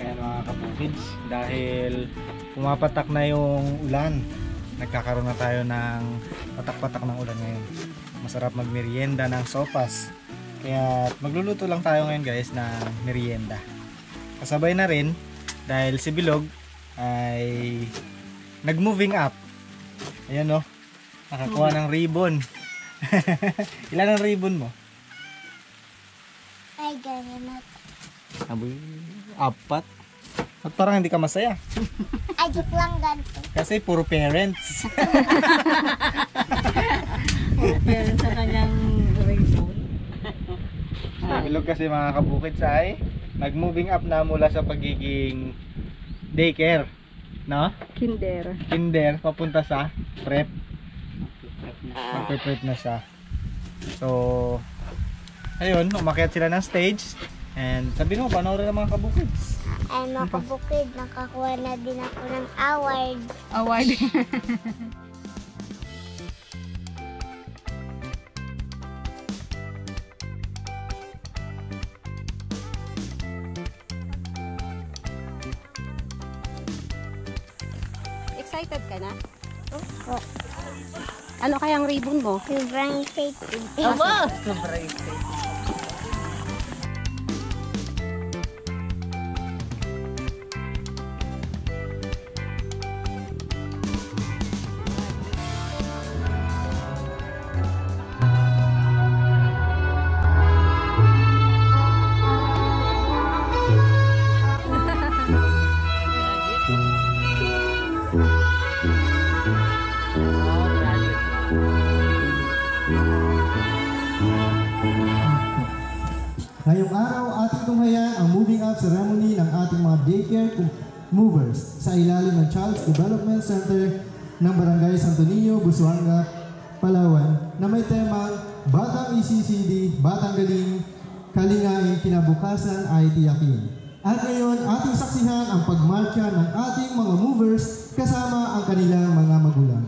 Ayan mga kabukids, dahil pumapatak na yung ulan, nagkakaroon na tayo ng patak-patak ng ulan ngayon. Masarap magmerienda ng sopas. Kaya magluluto lang tayo ngayon guys ng merienda. Kasabay na rin dahil si Bilog ay nag-moving up. Ayan o, nakakuha ng ribbon. Ilan ang ribbon mo? Ay, ganyan na. Aboy, 4. At parang hindi ka masaya. Ay, joke lang ganito. Kasi puro parents. Pero sa kanyang ribbon. Bilog kasi mga kabukids ay nag-moving up na mula sa pagiging daycare, no? Kinder. Kinder, papunta sa prep. Magpe-prep na siya. So, ayun, umakyat sila ng stage. And sabi mo, panoorin ng mga kabukids. Ay, mga kabukid, nakakuha na din ako ng award. Award. Excited ka na? Opo. Ano kayang ribbon mo? Sobrang excited. Aba! Sobrang excited. Ngayong araw, ating tunghayaan ang moving up ceremony ng ating mga daycare movers sa ilalim ng Child's Development Center ng Barangay Santo Niño, Busuanga, Palawan na may temang Batang ECCD, Batang Galing, Kalingain, Kinabukasan ay Tiyakin. At ngayon, ating saksihan ang pagmarcha ng ating mga movers kasama ang kanilang mga magulang.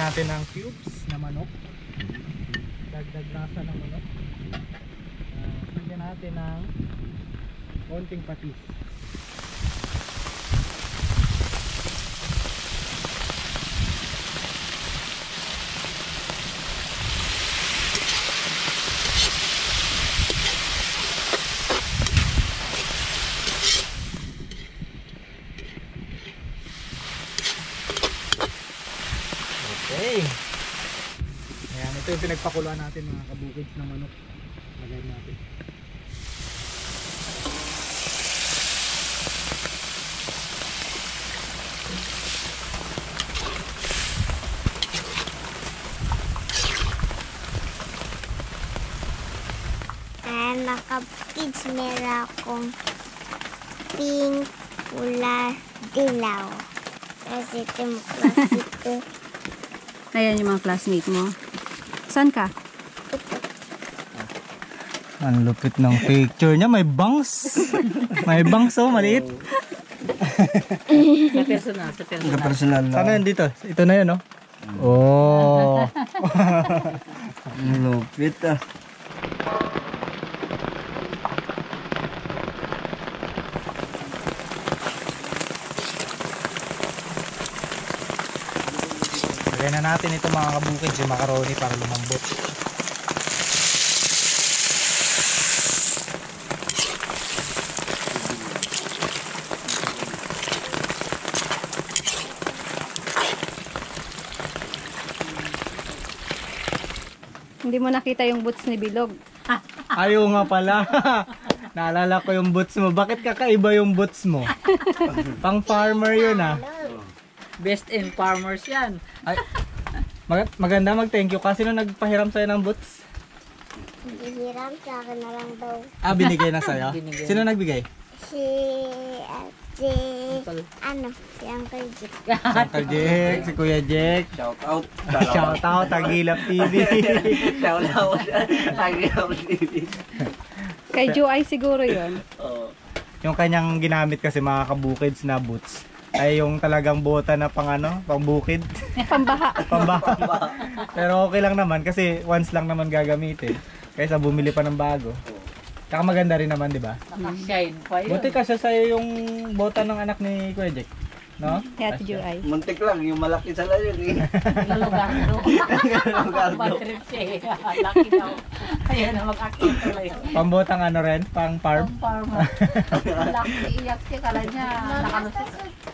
natin ng cubes na manok. Dagdag lasa ng manok. Lagyan natin ng konting patis. Okay. Ayan, ito yung pinagpakuluan natin mga kabukids ng manok. Lagyan natin. Ayan, mga kids, meron akong pink, pula, dilaw. Kasi ito yung klasiko. Ayan yung mga classmate mo. Saan ka? Ang lupit ng picture niya, may bangs. May bangs oh, maliit. Sa personal, sa personal. Personal Sana yun dito? Ito na yun, no? Oh. Lupit ah. Lagyan na natin ito mga kabukids, yung macaroni para lumambot. Hindi mo nakita yung boots ni Bilog. Ayaw nga pala. Naalala ko yung boots mo. Bakit kakaiba yung boots mo? Pang farmer yun ah. Best in farmers yan. Ay, maganda mag-thank you kasi nung nagpahiram sa'yo ng boots. Hihiram sa akin na lang daw. Ah, binigay na sa'yo? Binigay. Sino nagbigay? Si Uncle Jake. Uncle Jake, si Kuya Jake. Shout out. Shout out, Tagilap TV. Shout out. Tagilap TV. Kay Joy siguro yun. Yung kanyang ginamit kasi mga kabukids na boots ay yung talagang bota na pang ano, pang bukid. Pambaha. Pambaha. Pero okay lang naman kasi once lang naman gagamitin. Kaysa bumili pa ng bago. Tsaka maganda rin naman, di ba? Naka-shine pa yun. Buti kasi sa'yo yung bota ng anak ni Kuya Jack. No? Kaya si Joy. Muntik lang, yung malaki sa layo eh. Lugardo. Bad-trip siya eh. Laki daw. Kaya na mag-active tuloy. Pambotang ano rin? Pang farm? Ang farmer. Laki iyak siya. Kala niya. Nakalusot.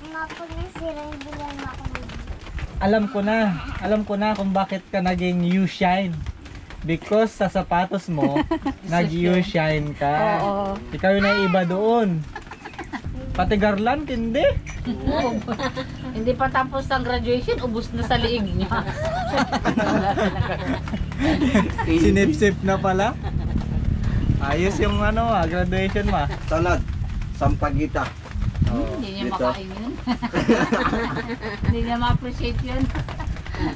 Mapag nasira yung bilang ako ng Alam ko na kung bakit ka naging U-Shine. Because sa sapatos mo, nag-U-Shine ka. Oo. Ikaw yung naiiba doon. Pati garland, hindi. Hindi pa tapos ang graduation, ubus na sa liig niya. Sinip-sip na pala. Ayos yung ano, graduation mo. Salad, sampagita. Hindi niya makain yun. Hindi niya ma-appreciate yun.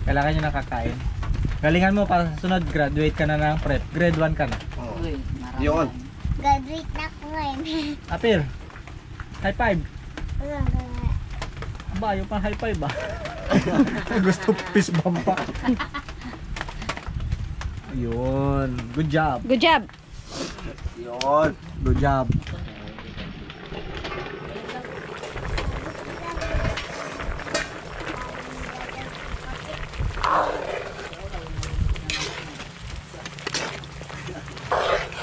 Kailangan nyo nakakain. Galingan mo para sa sunod, graduate ka na ng prep. Grade 1 ka na. Uy, marami. Yun. graduate na ako ngayon. Apir, high five. Wala, wala. Ba, yung pang high five ba? Gusto fist bump pa. Yun. Good job. Good job. Yun. Good job.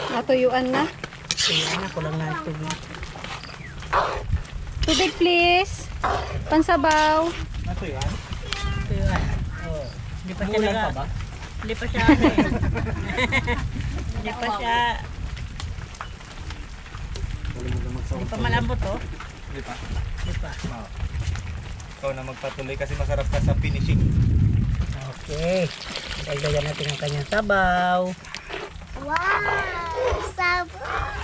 Natuyuan na. Ayan, ako lang na ito. Tubig please. Pansabaw. Ano yan? Hindi pa siya Umulan pa ba? Hindi pa siya ano eh. Hindi pa siya. Hindi pa malambot oh. Hindi pa. Hindi pa. Ikaw na magpatuloy kasi masarap ka sa finishing. Okay. Dagdagan natin ang kanyang sabaw. Wow! Sabon!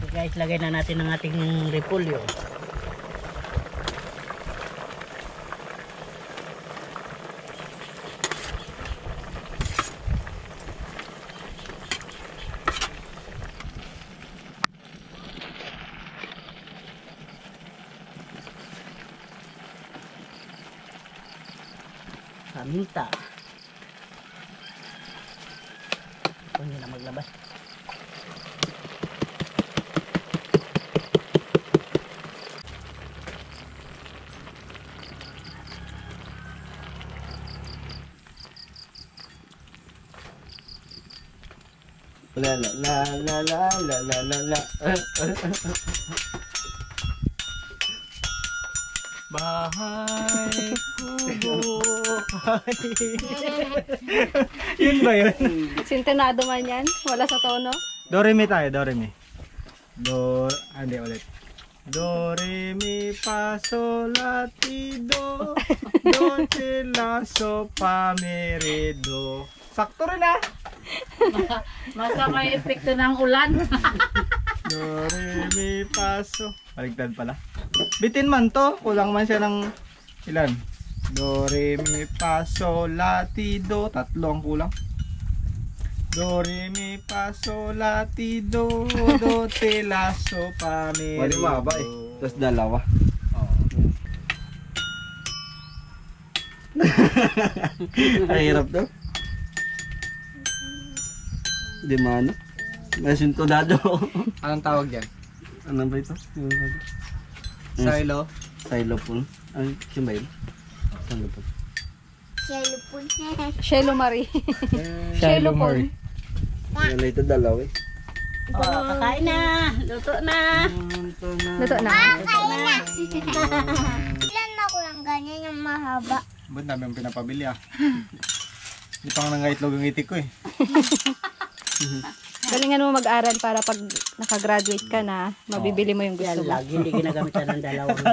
So guys, lagay na natin ang ating repolyo. Hinta. Kung hindi na maglabas. La la la la la la la la la. Bahay kubo. Yun ba yun? Sintonado man yan. Wala sa tono. Do, re, mi tayo. Do, re, mi. Do, hindi ulit. Do, re, mi, fa, sol, la, ti, do. Do, ti, la, so, fa, mi, re, do. Sakto rin ah. Masa may epekto ng ulan. Do, re, mi, fa, so. Baligtad pala. Bitin man to. Kulang man siya ng ilan? Do, re, mi, fa, sol, la, ti, do. Tatlo ang kulang. Do, re, mi, fa, sol, la, ti, do. Do, ti, la, so, fa, mi, re, Wali maba eh. Tapos dalawa. Ang hirap to. Di mana? May sintonado. Anong tawag yan? Ano ba ito? Silo. Xylophone. Ay, siya ba yun? Xylophone. Cellphone. Shelo Marie. Shilo Phone. Yan na ito dalawa eh. Oh, kakain na. Luto na. Luto na. Ilan na ko lang ganyan yung mahaba. Ba't dami ang pinapabili ah? Hindi pa nga nangaitlog ang itik ko eh. Galingan mo mag-aral para pag nakagraduate ka na, mabibili mo yung gusto Yan mo. lagi, hindi ginagamitan ng dalawang.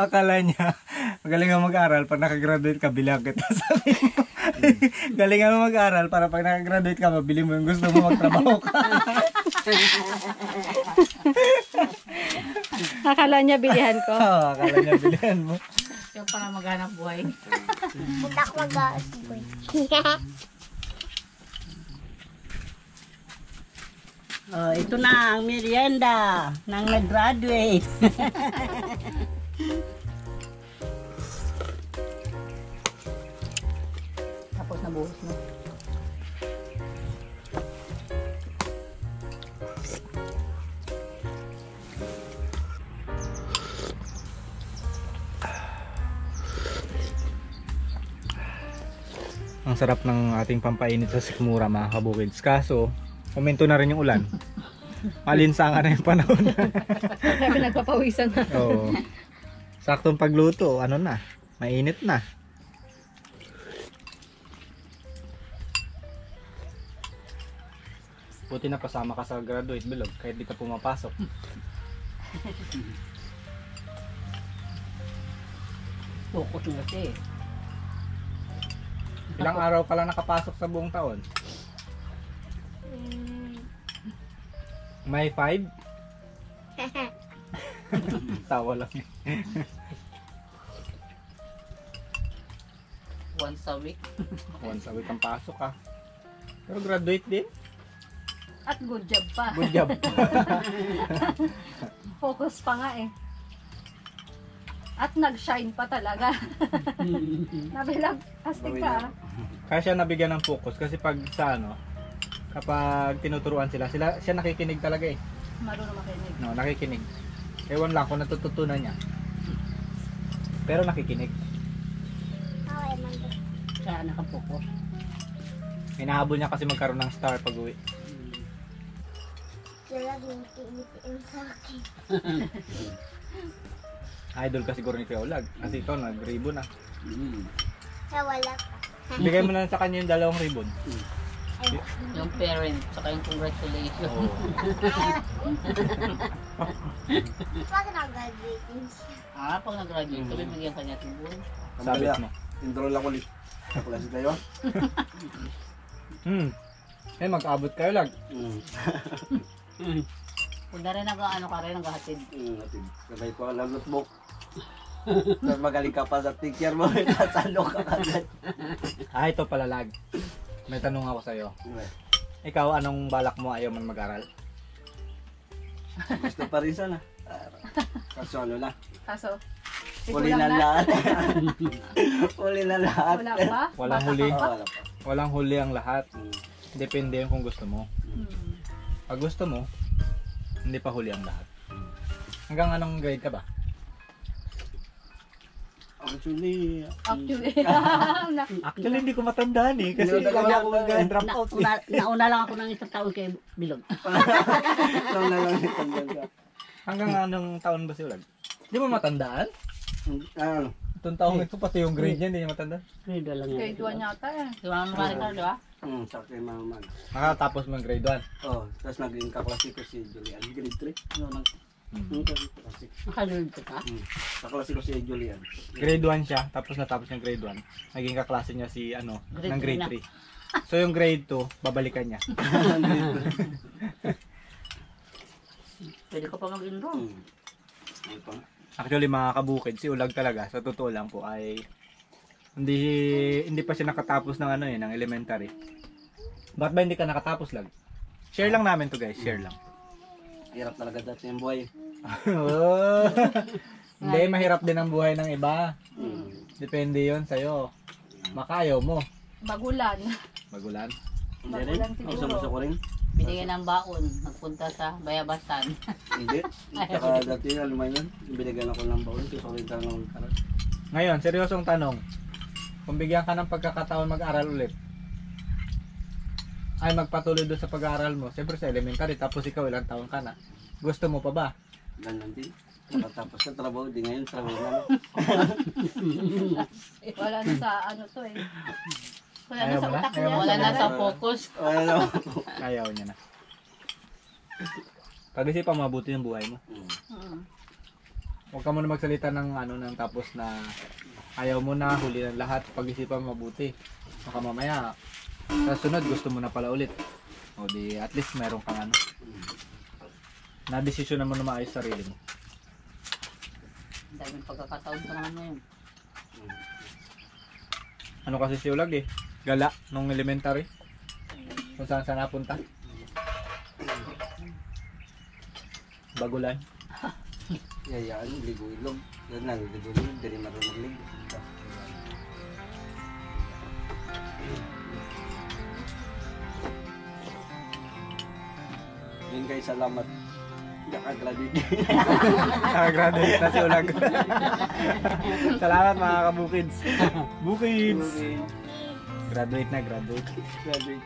Akala niya, magaling nga mag-aral, pag nakagraduate ka, bilang kita. Sabi mo, galing nga mag-aral para pag nakagraduate ka, mabili mo yung gusto mo, magtrabaho ka. Akala niya bilihan ko. Akala niya bilihan mo. Yung para maghanap buhay. Punta ko mag-aasboy. Oh, ito na ang merienda ng nag-graduate. Tapos nabuhos na. Ang sarap ng ating pampainit sa sikmura mga kabukids. Kaso, komento na rin yung ulan. Malinsangan na yung panahon. Grabe, nagpapawisan na. Oo. Saktong pagluto, ano na, mainit na. Buti na pasama ka sa graduate bilog kahit di ka pumapasok. Focus na kasi. Ilang araw ka lang nakapasok sa buong taon? May 5? Tawa lang. Once a week. Once a week ang pasok ka. Pero graduate din. At good job pa. Good job. Focus pa nga eh. At nag-shine pa talaga. Nabilang astig ka. Kaya siya nabigyan ng focus kasi pag sa ano, kapag tinuturuan sila, siya nakikinig talaga eh. Marunong makinig. No, nakikinig. Ewan lang kung natututunan niya. Pero nakikinig. Okay, man. Kaya nakapokus. Hinahabol niya kasi magkaroon ng star pag uwi. Sila giniti-ngitiin sa akin. Idol ka siguro ni Kuya kasi ito nag-ribbon na. Kaya wala ka. Bigay mo na sa kanya yung 2 ribbon. Yung parent, saka yung congratulations. Oo. Pag nag-graduating siya. Ah, pag nag-graduate, sabi bigyan kanya tibon. Sabit mo. Enroll ako ulit. Sa klase tayo. Eh mag-abot kayo lag. Kung na rin ano ka rin, naghahatid. Sabay ko ang notebook. Tapos magaling ka pa sa teacher mo. Nasalo ka agad. Ah, ito pala lag. May tanong ako sa'yo. Ikaw, anong balak mo ayaw man mag-aral? Gusto pa rin sana. Kaso ano lang. Kaso, Huli na lahat. Huli na lahat. Wala pa? Walang Bata huli. ka pa? Wala pa. Walang huli ang lahat. Hmm. Depende yun kung gusto mo. Hmm. Pag gusto mo, hindi pa huli ang lahat. Hanggang anong grade ka ba? Actually, Actually, Actually, hindi ko matandaan eh. Kasi Hindi ko wala matandaan. akong drop out eh. Nauna lang ako ng isang taon kay Bilog. ikaw na lang itandaan ka. Hanggang anong taon ba si Ulag? Hindi mo matandaan? Ah, Itong taong ito, pati yung grade niya, hindi niya matandaan. Grade 2 lang yan. grade 1 yata eh. Si Mama Maricar, di ba? sa kay Mama. Nakatapos mo yung grade 1. Oh, tapos naging kaklase ko si Julian. Grade 3. Yung Kaklase. nakagrade ka. Kaklase ko si Julian. Grade 1 siya, tapos natapos yung grade 1. Naging kaklase niya si Grade ng grade 3 3. So yung grade 2, babalikan niya. Pwede ko pa mag-enroll. Ano pa? Actually mga kabukid, si Ulag talaga, sa totoo lang po ay hindi pa siya nakatapos ng ng elementary. Bakit ba hindi ka nakatapos Lag? Share lang namin to guys, share lang. Hirap talaga dati yung buhay. Oh. Hindi, mahirap din ang buhay ng iba. Hmm. Depende yon sa'yo. Makayaw mo. Bagulan. Magulan. Hindi rin? Magulang siguro. Gusto ko rin? Binigyan ng baon. Nagpunta sa Bayabasan. Hindi. Saka dati, alam mo yun, binigyan ako ng baon. Gusto ko rin talaga ng karat. Ngayon, seryosong tanong. Kung bigyan ka ng pagkakataon mag-aral ulit, ay magpatuloy doon sa pag-aaral mo, siyempre sa elementary, tapos ikaw ilang taon ka na. Gusto mo pa ba? Ganun din. Nakatapos na trabaho, di ngayon trabaho na. Wala na sa ano to eh. Wala Ayaw na sa mo na? utak Ayaw niya. mo Wala na? na sa focus. Wala naman. Ayaw niya na. Pag-isipan mabuti yung buhay mo. Huwag ka muna magsalita ng ng tapos na ayaw mo na, huli ng lahat. Pag-isipan mabuti. Baka mamaya, sa sunod gusto mo na pala ulit. O di at least meron kang na-desisyonan mo na maayos sarili mo. Ang daming pagkakataon pa naman ngayon. Ano kasi si Ulag eh, gala nung elementary. Kung saan saan napunta. Bagulan. Yayaan, ligo ilog. Yan lang, ligo ilog. Di rin marunong ligo. Yun guys, salamat. Nakagraduate. Nakagraduate na si Ulag. Salamat mga kabukids. Bukids! Graduate na, graduate. Graduate.